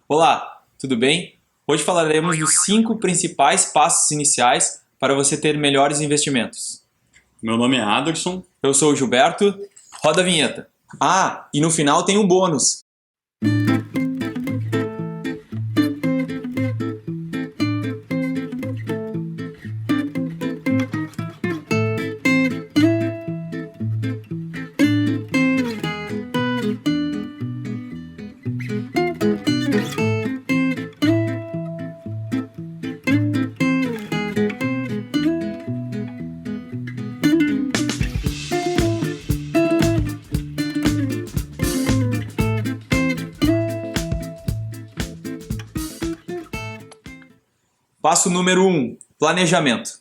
Olá, tudo bem? Hoje falaremos dos 5 principais passos iniciais para você ter melhores investimentos. Meu nome é Aderson. Eu sou o Gilberto, roda a vinheta. Ah, e no final tem um bônus. Passo número 1, planejamento.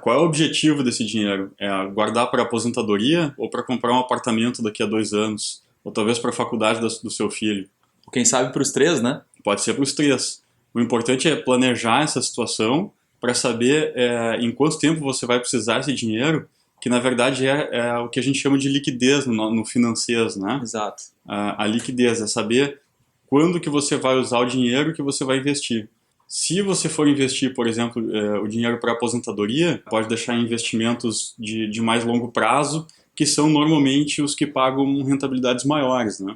Qual é o objetivo desse dinheiro? É guardar para aposentadoria ou para comprar um apartamento daqui a 2 anos? Ou talvez para a faculdade do seu filho? Quem sabe para os 3, né? Pode ser para os 3. O importante é planejar essa situação para saber em quanto tempo você vai precisar desse dinheiro, que na verdade é o que a gente chama de liquidez no financeiro, né? Exato. A liquidez é saber quando que você vai usar o dinheiro que você vai investir. Se você for investir, por exemplo, o dinheiro para aposentadoria, pode deixar em investimentos de mais longo prazo, que são normalmente os que pagam rentabilidades maiores, né?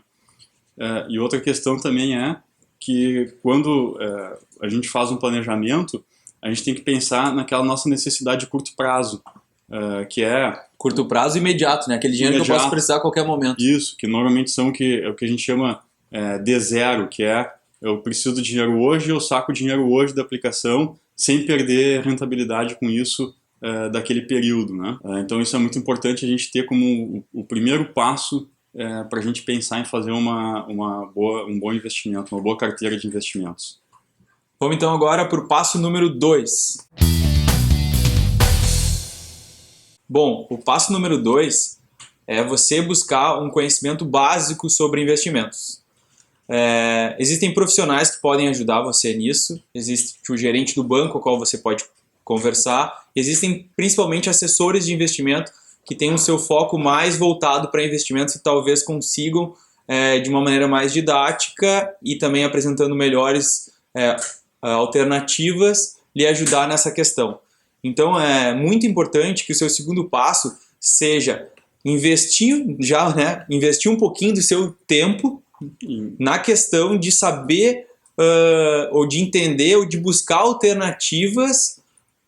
E outra questão também é que quando a gente faz um planejamento, a gente tem que pensar naquela nossa necessidade de curto prazo, que é... Curto prazo imediato, né? Aquele dinheiro que eu posso precisar a qualquer momento. Isso, que normalmente são o que a gente chama D0, que é eu preciso de dinheiro hoje, eu saco o dinheiro hoje da aplicação sem perder rentabilidade com isso daquele período, né? Então isso é muito importante a gente ter como o primeiro passo para a gente pensar em fazer um bom investimento, uma boa carteira de investimentos. Vamos então agora para o passo número 2. Bom, o passo número 2 é você buscar um conhecimento básico sobre investimentos. Existem profissionais que podem ajudar você nisso, existe o gerente do banco com o qual você pode conversar, existem principalmente assessores de investimento que têm o seu foco mais voltado para investimentos e talvez consigam, de uma maneira mais didática e também apresentando melhores alternativas, lhe ajudar nessa questão. Então é muito importante que o seu segundo passo seja investir um pouquinho do seu tempo na questão de saber ou de entender ou de buscar alternativas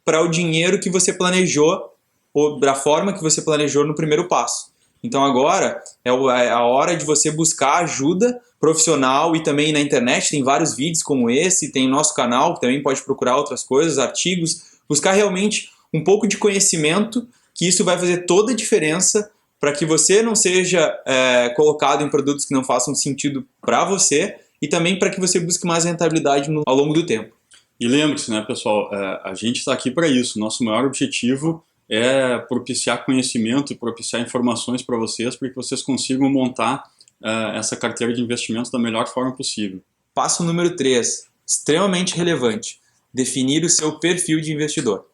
para o dinheiro que você planejou ou da forma que você planejou no primeiro passo. Então agora é a hora de você buscar ajuda profissional e também na internet tem vários vídeos como esse, tem nosso canal, também pode procurar outras coisas, artigos, buscar realmente um pouco de conhecimento, que isso vai fazer toda a diferença para que você não seja colocado em produtos que não façam sentido para você e também para que você busque mais rentabilidade ao longo do tempo. E lembre-se, né, pessoal, a gente está aqui para isso. Nosso maior objetivo é propiciar conhecimento e propiciar informações para vocês que vocês consigam montar essa carteira de investimentos da melhor forma possível. Passo número 3, extremamente relevante, definir o seu perfil de investidor.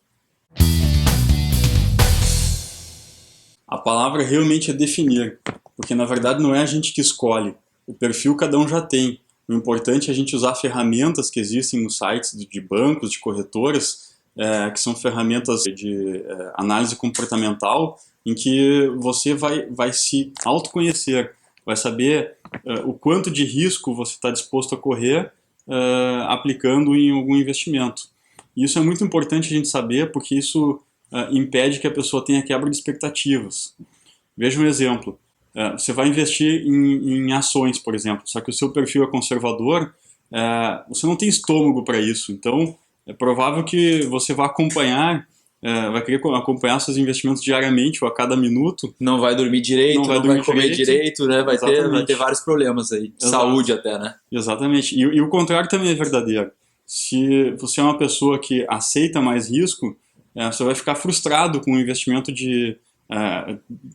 A palavra realmente é definir, porque na verdade não é a gente que escolhe, o perfil cada um já tem. O importante é a gente usar ferramentas que existem nos sites de bancos, de corretoras, que são ferramentas de análise comportamental, em que você vai se autoconhecer, vai saber o quanto de risco você está disposto a correr aplicando em algum investimento. E isso é muito importante a gente saber, porque isso impede que a pessoa tenha quebra de expectativas. Veja um exemplo. Você vai investir em ações, por exemplo, só que o seu perfil é conservador, você não tem estômago para isso. Então, é provável que você vá acompanhar, vai querer acompanhar seus investimentos diariamente ou a cada minuto. Não vai dormir direito, não vai comer direito, né? Vai ter vários problemas aí, saúde até, né? Exatamente. E o contrário também é verdadeiro. Se você é uma pessoa que aceita mais risco, você vai ficar frustrado com o investimento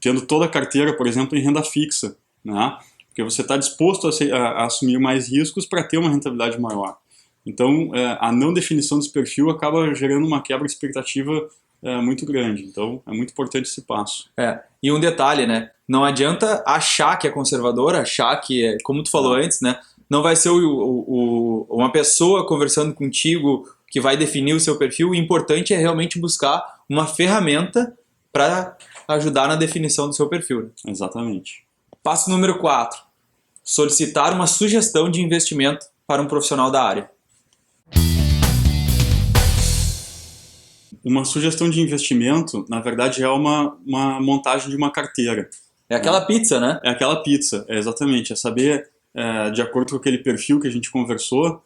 tendo toda a carteira, por exemplo, em renda fixa, né? Porque você está disposto a assumir mais riscos para ter uma rentabilidade maior. Então, a não definição desse perfil acaba gerando uma quebra de expectativa muito grande. Então, é muito importante esse passo. E um detalhe, né? Não adianta achar que é conservador, achar que é, como tu falou antes, né? Não vai ser uma pessoa conversando contigo que vai definir o seu perfil. O importante é realmente buscar uma ferramenta para ajudar na definição do seu perfil, né? Exatamente. Passo número 4. Solicitar uma sugestão de investimento para um profissional da área. Uma sugestão de investimento, na verdade, é uma montagem de uma carteira. É aquela pizza, né? É aquela pizza, exatamente. É saber, de acordo com aquele perfil que a gente conversou,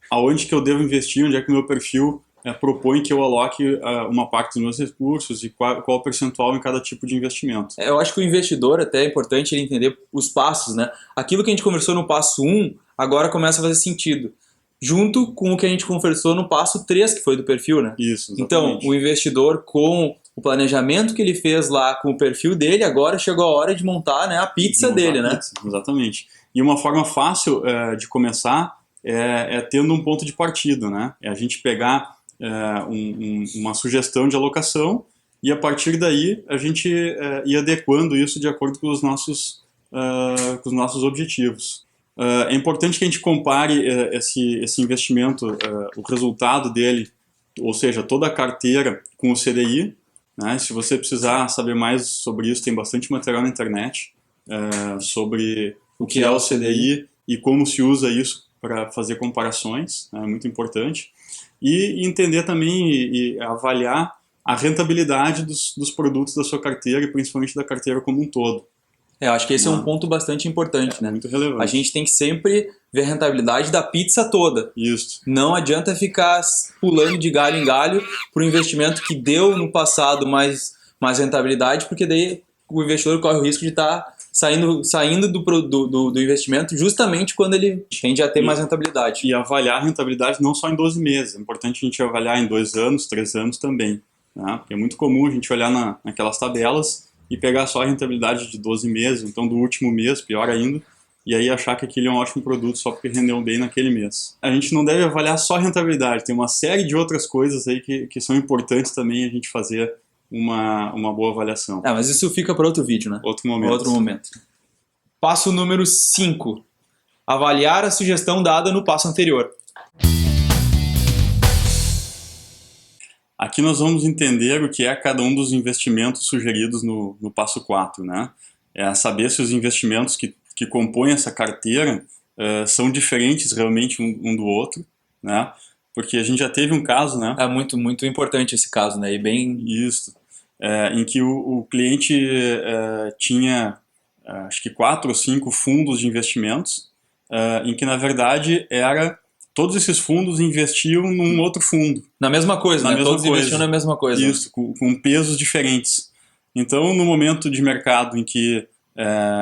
aonde que eu devo investir, onde é que o meu perfil propõe que eu aloque uma parte dos meus recursos e qual o percentual em cada tipo de investimento. Eu acho que o investidor até é importante ele entender os passos, né? Aquilo que a gente conversou no passo 1, agora começa a fazer sentido. Junto com o que a gente conversou no passo 3, que foi do perfil, né? Isso, exatamente. Então, o investidor, com o planejamento que ele fez lá com o perfil dele, agora chegou a hora de montar, né, a pizza dele, né? Pizza, exatamente. E uma forma fácil de começar é tendo um ponto de partida, né? É a gente pegar uma sugestão de alocação e a partir daí a gente ir adequando isso de acordo com os nossos objetivos. É importante que a gente compare esse investimento, o resultado dele, ou seja, toda a carteira com o CDI, né? Se você precisar saber mais sobre isso, tem bastante material na internet sobre o que é o CDI e como se usa isso para fazer comparações, né? É muito importante. E entender também e avaliar a rentabilidade dos produtos da sua carteira e principalmente da carteira como um todo. Acho que esse é um ponto bastante importante, né? Muito relevante. A gente tem que sempre ver a rentabilidade da pizza toda. Isso. Não adianta ficar pulando de galho em galho para um investimento que deu no passado mais rentabilidade, porque daí o investidor corre o risco de estar saindo do investimento justamente quando ele tende a ter mais rentabilidade. E avaliar a rentabilidade não só em 12 meses, é importante a gente avaliar em 2 anos, 3 anos também. Né? Porque é muito comum a gente olhar naquelas tabelas e pegar só a rentabilidade de 12 meses, então do último mês, pior ainda, e aí achar que aquele é um ótimo produto só porque rendeu bem naquele mês. A gente não deve avaliar só a rentabilidade, tem uma série de outras coisas aí que são importantes também a gente fazer uma boa avaliação. Mas isso fica para outro vídeo, né? Outro momento. Passo número 5. Avaliar a sugestão dada no passo anterior. Aqui nós vamos entender o que é cada um dos investimentos sugeridos no passo 4, né? É saber se os investimentos que compõem essa carteira são diferentes realmente um do outro, né? Porque a gente já teve um caso, né? É muito, muito importante esse caso, né? E bem... Isso. Em que o cliente tinha, acho que 4 ou 5 fundos de investimentos, em que, na verdade, todos esses fundos investiam num outro fundo. Na mesma coisa, né? Todos investiam na mesma coisa. Isso, com pesos diferentes. Então, no momento de mercado em que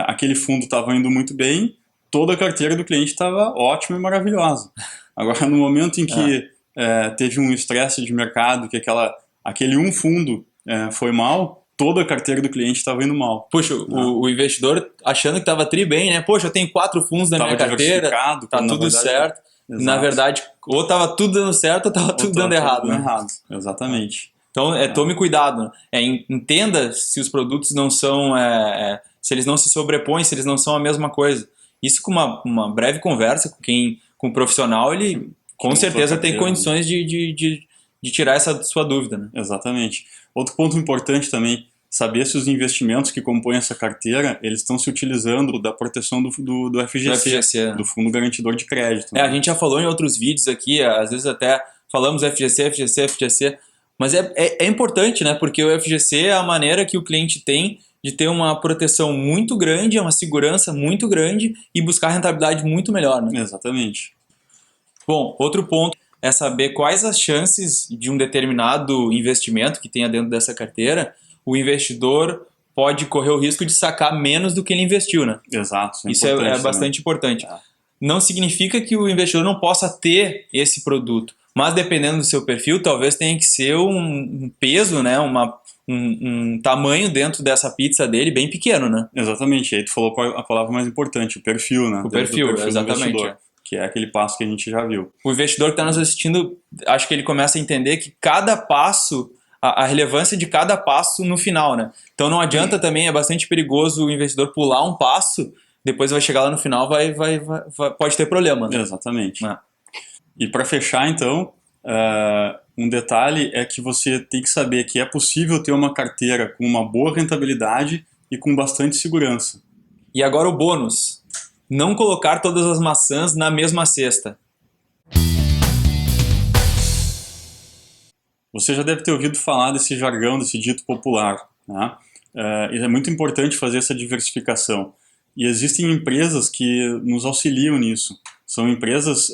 aquele fundo estava indo muito bem, toda a carteira do cliente estava ótima e maravilhosa. Agora, no momento em que teve um estresse de mercado, que aquele um fundo foi mal, toda a carteira do cliente estava indo mal. Poxa, o investidor achando que estava tri bem, né? Poxa, eu tenho 4 fundos na minha carteira, tá tudo certo. Exato. Na verdade, ou estava tudo dando certo ou estava tudo dando errado. Né? Exatamente. Então, tome cuidado. Entenda se os produtos não são... se eles não se sobrepõem, se eles não são a mesma coisa. Isso com uma breve conversa com o profissional, ele com certeza tem condições de tirar essa sua dúvida. Né? Exatamente. Outro ponto importante também, saber se os investimentos que compõem essa carteira, eles estão se utilizando da proteção do FGC, do Fundo Garantidor de Crédito. Né? A gente já falou em outros vídeos aqui, às vezes até falamos FGC, mas é importante, né? Porque o FGC é a maneira que o cliente tem de ter uma proteção muito grande, uma segurança muito grande e buscar rentabilidade muito melhor. Né? Exatamente. Bom, outro ponto é saber quais as chances de um determinado investimento que tenha dentro dessa carteira o investidor pode correr o risco de sacar menos do que ele investiu, né? Exato. Isso é bastante importante. Não significa que o investidor não possa ter esse produto, mas dependendo do seu perfil, talvez tenha que ser um peso, né? Um tamanho dentro dessa pizza dele bem pequeno, né? Exatamente. Aí tu falou a palavra mais importante, o perfil, né? O perfil exatamente. Que é aquele passo que a gente já viu. O investidor que está nos assistindo, acho que ele começa a entender que cada passo a relevância de cada passo no final, né? Então não adianta também, é bastante perigoso o investidor pular um passo, depois vai chegar lá no final, pode ter problema, né? Exatamente. E para fechar, então, um detalhe é que você tem que saber que é possível ter uma carteira com uma boa rentabilidade e com bastante segurança. E agora o bônus. Não colocar todas as maçãs na mesma cesta. Você já deve ter ouvido falar desse jargão, desse dito popular, né? É muito importante fazer essa diversificação. E existem empresas que nos auxiliam nisso. São empresas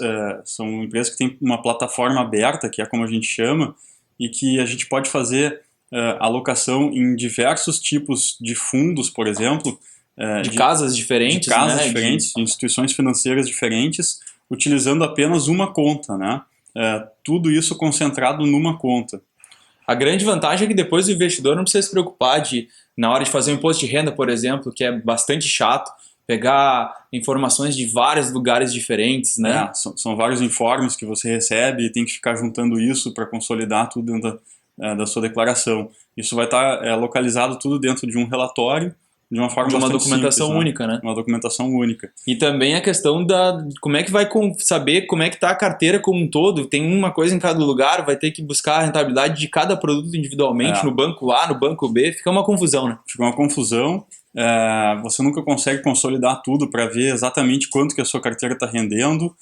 que têm uma plataforma aberta, que é como a gente chama, e que a gente pode fazer alocação em diversos tipos de fundos, por exemplo. De casas diferentes, de casas né? diferentes, de instituições financeiras diferentes, utilizando apenas uma conta, né? Tudo isso concentrado numa conta. A grande vantagem é que depois o investidor não precisa se preocupar na hora de fazer um imposto de renda, por exemplo, que é bastante chato, pegar informações de vários lugares diferentes, né? São vários informes que você recebe e tem que ficar juntando isso para consolidar tudo dentro da sua declaração. Isso vai estar localizado tudo dentro de um relatório, de uma forma bastante documentação simples, única, né? Uma documentação única. E também a questão como é que vai saber como é que está a carteira como um todo. Tem uma coisa em cada lugar, vai ter que buscar a rentabilidade de cada produto individualmente, no banco A, no banco B, fica uma confusão, né? Fica uma confusão, você nunca consegue consolidar tudo para ver exatamente quanto que a sua carteira está rendendo,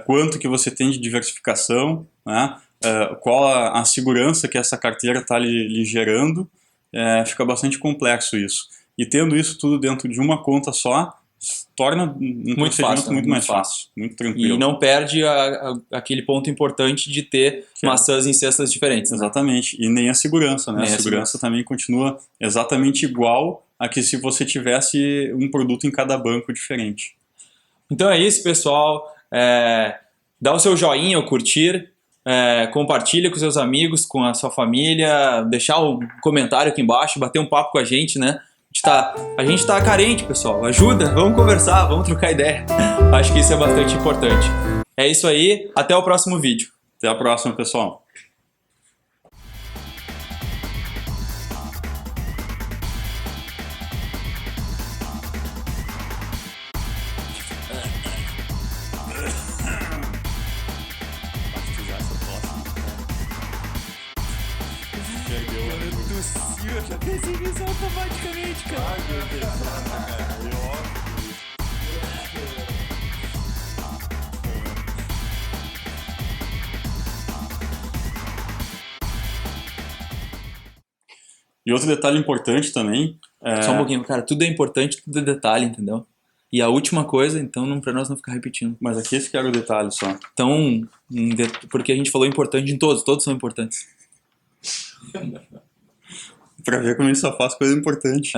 quanto que você tem de diversificação, né? Qual a segurança que essa carteira está lhe gerando, fica bastante complexo isso. E tendo isso tudo dentro de uma conta só, torna um procedimento muito mais fácil, muito tranquilo. E não perde aquele ponto importante de ter maçãs em cestas diferentes. Exatamente. Né? E nem a segurança, né? A segurança também continua exatamente igual a que se você tivesse um produto em cada banco diferente. Então é isso, pessoal. Dá o seu joinha ou curtir, compartilha com seus amigos, com a sua família, deixar um comentário aqui embaixo, bater um papo com a gente, né? A gente tá carente, pessoal. Ajuda, vamos conversar, vamos trocar ideia. Acho que isso é bastante importante. É isso aí, até o próximo vídeo. Até a próxima, pessoal. Eu já pensei nisso automaticamente, cara. Ai, meu Deus, cara. E outro detalhe importante também... Só um pouquinho, cara, tudo é importante, tudo é detalhe, entendeu? E a última coisa, então, pra nós não ficar repetindo. Mas aqui esse que era o detalhe só. Então, porque a gente falou importante em todos são importantes. Pra ver como a gente só faz coisa importante.